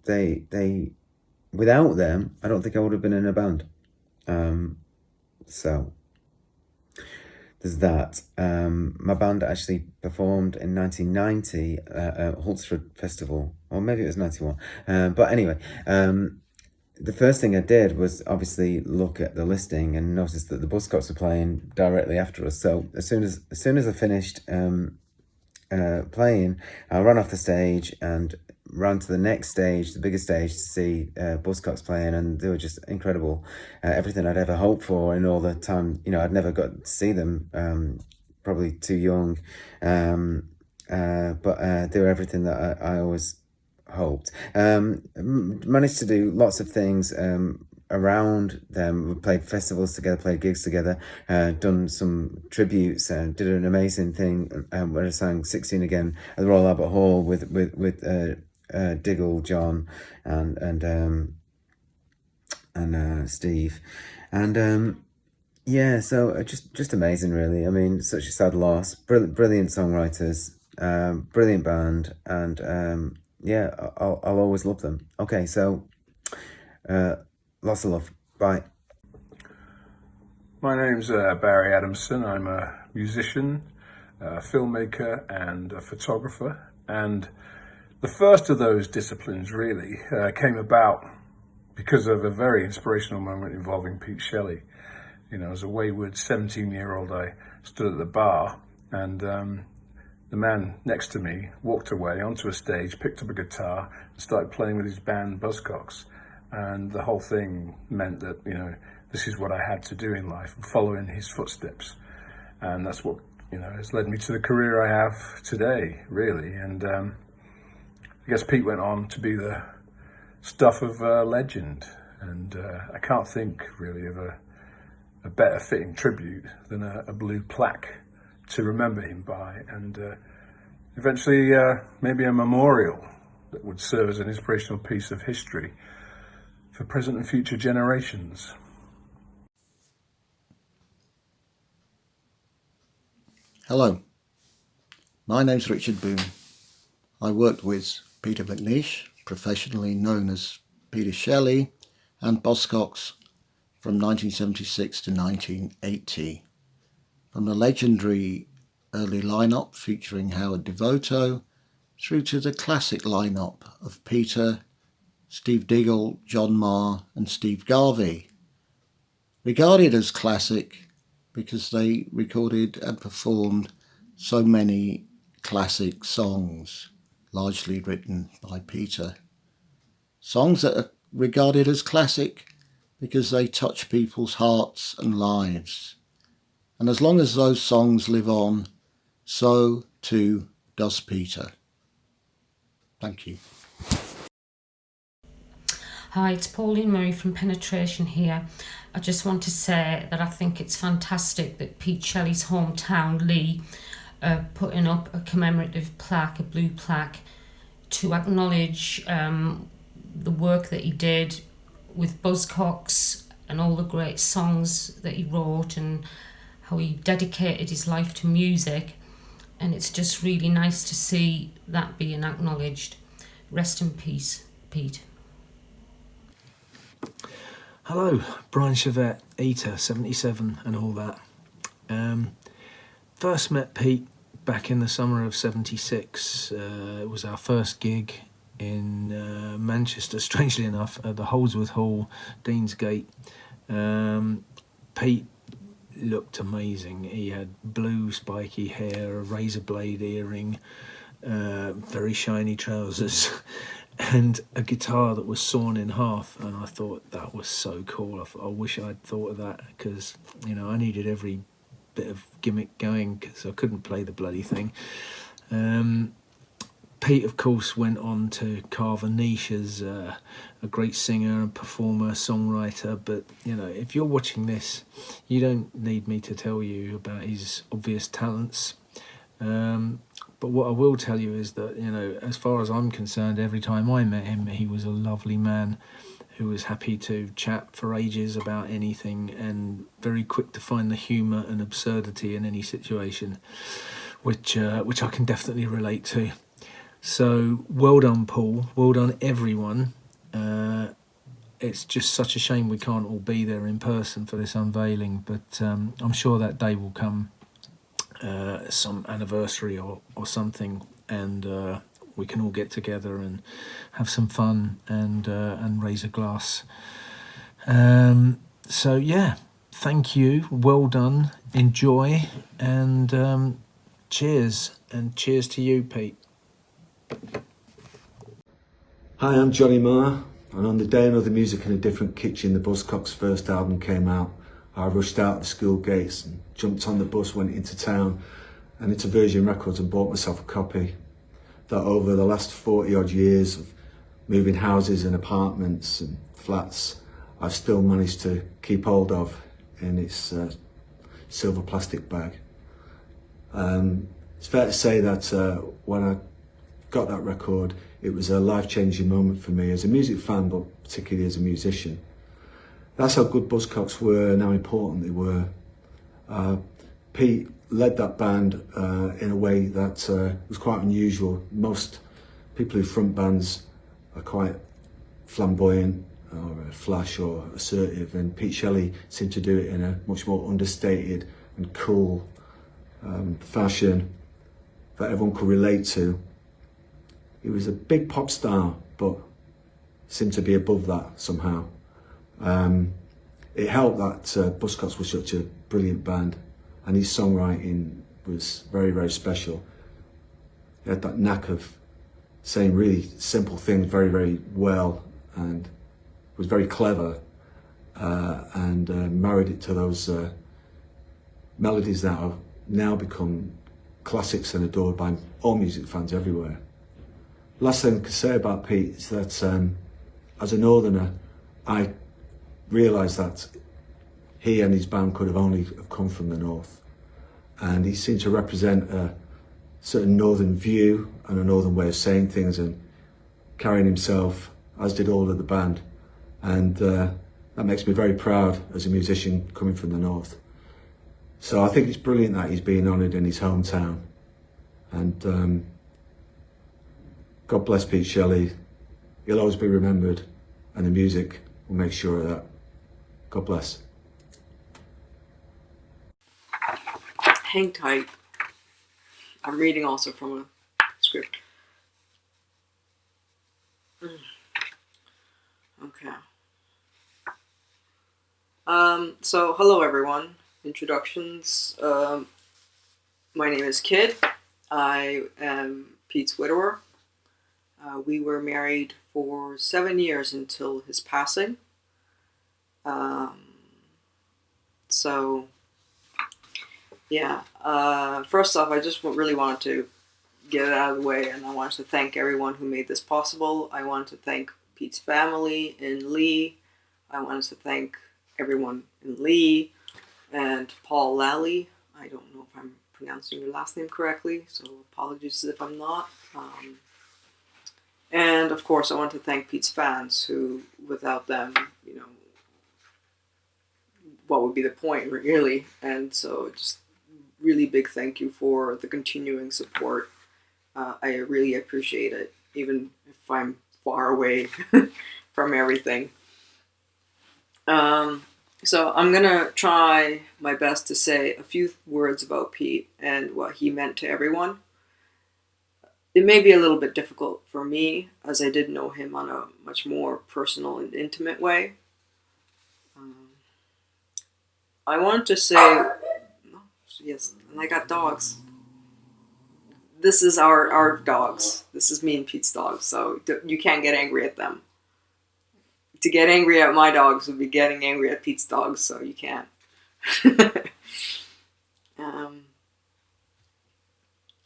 they without them, I don't think I would have been in a band. So there's that. My band actually performed in 1990 at Hultsford Festival, or maybe it was 91. But anyway, the first thing I did was obviously look at the listing and notice that the Buzzcocks were playing directly after us. So as soon as I finished playing, I ran off the stage and ran to the next stage, the biggest stage, to see Buzzcocks playing, and they were just incredible. Everything I'd ever hoped for in all the time. You know, I'd never got to see them, probably too young, but they were everything that I always hoped. Managed to do lots of things around them. We played festivals together, played gigs together, done some tributes, did an amazing thing where I sang 16 Again at the Royal Albert Hall with DIGGLE, John, and Steve, and yeah, so just amazing really. I mean, such a sad loss. Brilliant songwriters, brilliant band, and yeah, I'll always love them. Okay, so lots of love. Bye. My name's Barry Adamson. I'm a musician, a filmmaker, and a photographer. And the first of those disciplines really came about because of a very inspirational moment involving Pete Shelley. You know, as a wayward 17-year-old, I stood at the bar, and the man next to me walked away onto a stage, picked up a guitar, and started playing with his band Buzzcocks. And the whole thing meant that, you know, this is what I had to do in life, follow in his footsteps. And that's what, you know, has led me to the career I have today, really. And I guess Pete went on to be the stuff of a legend. And I can't think really of a better fitting tribute than a blue plaque to remember him by, and eventually maybe a memorial that would serve as an inspirational piece of history for present and future generations. Hello, my name's Richard Boone. I worked with Peter McNeish, professionally known as Peter Shelley, and Buzzcocks from 1976 to 1980. From the legendary early lineup featuring Howard Devoto through to the classic lineup of Peter, Steve Diggle, John Marr and Steve Garvey. Regarded as classic because they recorded and performed so many classic songs, largely written by Peter. Songs that are regarded as classic because they touch people's hearts and lives. and as long as those songs live on, so too does Peter. Thank you. Hi, it's Pauline Murray from Penetration here. I just want to say that I think it's fantastic that Pete Shelley's hometown, Leigh, are putting up a commemorative plaque, a blue plaque, to acknowledge the work that he did with Buzzcocks and all the great songs that he wrote and how he dedicated his life to music. And it's just really nice to see that being acknowledged. Rest in peace, Pete. Hello, Brian Chevette, Eater, 77 and all that. First met Pete back in the summer of 76. It was our first gig in Manchester, strangely enough, at the Holdsworth Hall, Deansgate. Pete looked amazing. He had blue spiky hair, a razor blade earring, very shiny trousers, and a guitar that was sawn in half. And I thought that was so cool. I wish I'd thought of that, because, you know, I needed every bit of gimmick going because I couldn't play the bloody thing. Pete, of course, went on to carve a niche as a great singer and performer, songwriter. But, you know, if you're watching this, you don't need me to tell you about his obvious talents. But what I will tell you is that, you know, as far as I'm concerned, every time I met him, he was a lovely man who was happy to chat for ages about anything and very quick to find the humour and absurdity in any situation, which I can definitely relate to. So well done, Paul. Well done, everyone. It's just such a shame we can't all be there in person for this unveiling, but I'm sure that day will come, some anniversary or something, and we can all get together and have some fun and raise a glass. So yeah, thank you. Well done. Enjoy, and cheers. And cheers to you, Pete. Hi, I'm Johnny Marr, and on the day Another Music in a Different Kitchen, the Buzzcocks' first album came out, I rushed out the school gates and jumped on the bus, went into town and into Virgin Records and bought myself a copy that over the last 40 odd years of moving houses and apartments and flats, I've still managed to keep hold of in its silver plastic bag. It's fair to say that when I got that record, it was a life-changing moment for me as a music fan, but particularly as a musician. That's how good Buzzcocks were and how important they were. Pete led that band in a way that was quite unusual. Most people who front bands are quite flamboyant or flash or assertive, and Pete Shelley seemed to do it in a much more understated and cool fashion that everyone could relate to. He was a big pop star, but seemed to be above that somehow. It helped that Buzzcocks was such a brilliant band, and his songwriting was very, very special. He had that knack of saying really simple things very, very well, and was very clever, and married it to those melodies that have now become classics and adored by all music fans everywhere. Last thing I could say about Pete is that as a northerner, I realised that he and his band could have only have come from the north, and he seemed to represent a certain northern view and a northern way of saying things and carrying himself, as did all of the band, and that makes me very proud as a musician coming from the north. So I think it's brilliant that he's being honoured in his hometown, and God bless Pete Shelley. He'll always be remembered, and the music will make sure of that. God bless. Hang tight. I'm reading also from a script. Okay. So hello everyone. Introductions. My name is Kid. I am Pete's widower. We were married for 7 years until his passing. So Yeah. First off, I just really wanted to get it out of the way, and I wanted to thank everyone who made this possible. I wanted to thank Pete's family in Leigh. I wanted to thank everyone in Leigh and Paul Lally. I don't know if I'm pronouncing your last name correctly, so apologies if I'm not. And of course, I want to thank Pete's fans, who, without them, you know, what would be the point, really? And so, just really big thank you for the continuing support. I really appreciate it, even if I'm far away from everything. So I'm gonna try my best to say a few words about Pete and what he meant to everyone. It may be a little bit difficult for me, as I did know him on a much more personal and intimate way. I wanted to say, yes, and I got dogs. This is our dogs. This is me and Pete's dogs, so you can't get angry at them. To get angry at my dogs would be getting angry at Pete's dogs, so you can't.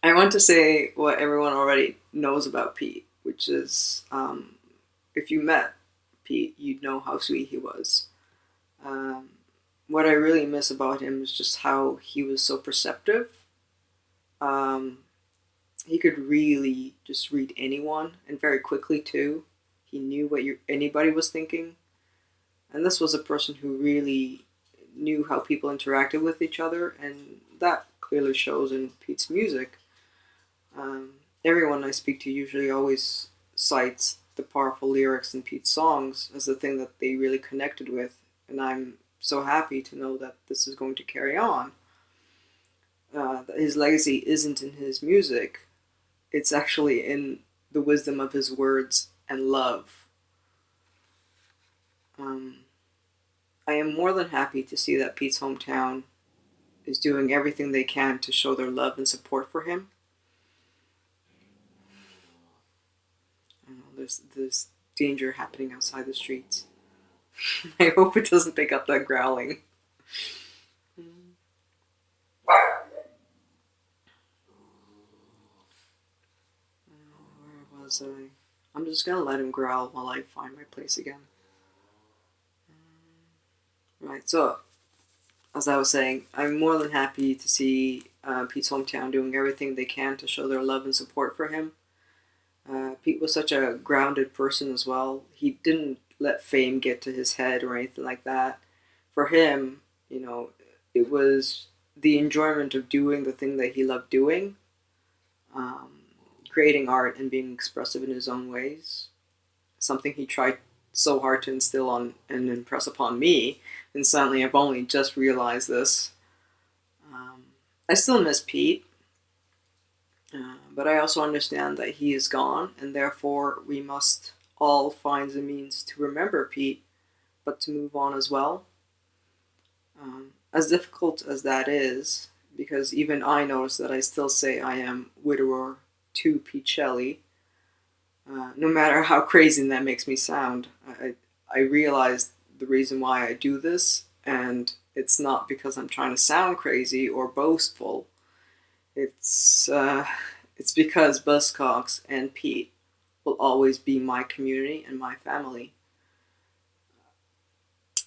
I want to say what everyone already knows about Pete, which is, if you met Pete, you'd know how sweet he was. What I really miss about him is just how he was so perceptive. He could really just read anyone, and very quickly too. He knew what anybody was thinking. And this was a person who really knew how people interacted with each other, and that clearly shows in Pete's music. Everyone I speak to usually always cites the powerful lyrics in Pete's songs as the thing that they really connected with, and I'm so happy to know that this is going to carry on. That his legacy isn't in his music, it's actually in the wisdom of his words and love. I am more than happy to see that Pete's hometown is doing everything they can to show their love and support for him. I know there's danger happening outside the streets. I hope it doesn't pick up that growling. Where was I? I'm just gonna let him growl while I find my place again. Right, so, as I was saying, I'm more than happy to see Pete's hometown doing everything they can to show their love and support for him. Pete was such a grounded person as well. He didn't let fame get to his head or anything like that. For him, you know, it was the enjoyment of doing the thing that he loved doing, creating art and being expressive in his own ways. Something he tried so hard to instill on and impress upon me, and suddenly I've only just realized this. I still miss Pete, but I also understand that he is gone, and therefore we must all find the means to remember Pete, but to move on as well. As difficult as that is, because even I notice that I still say I am widower to Pete Shelley, no matter how crazy that makes me sound. I realize the reason why I do this, and it's not because I'm trying to sound crazy or boastful. It's because Buzzcocks and Pete will always be my community and my family.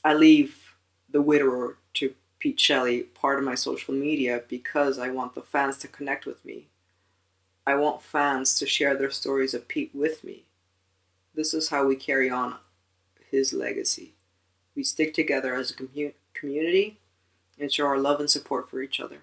I leave the widower to Pete Shelley part of my social media because I want the fans to connect with me. I want fans to share their stories of Pete with me. This is how we carry on his legacy. We stick together as a community and show our love and support for each other.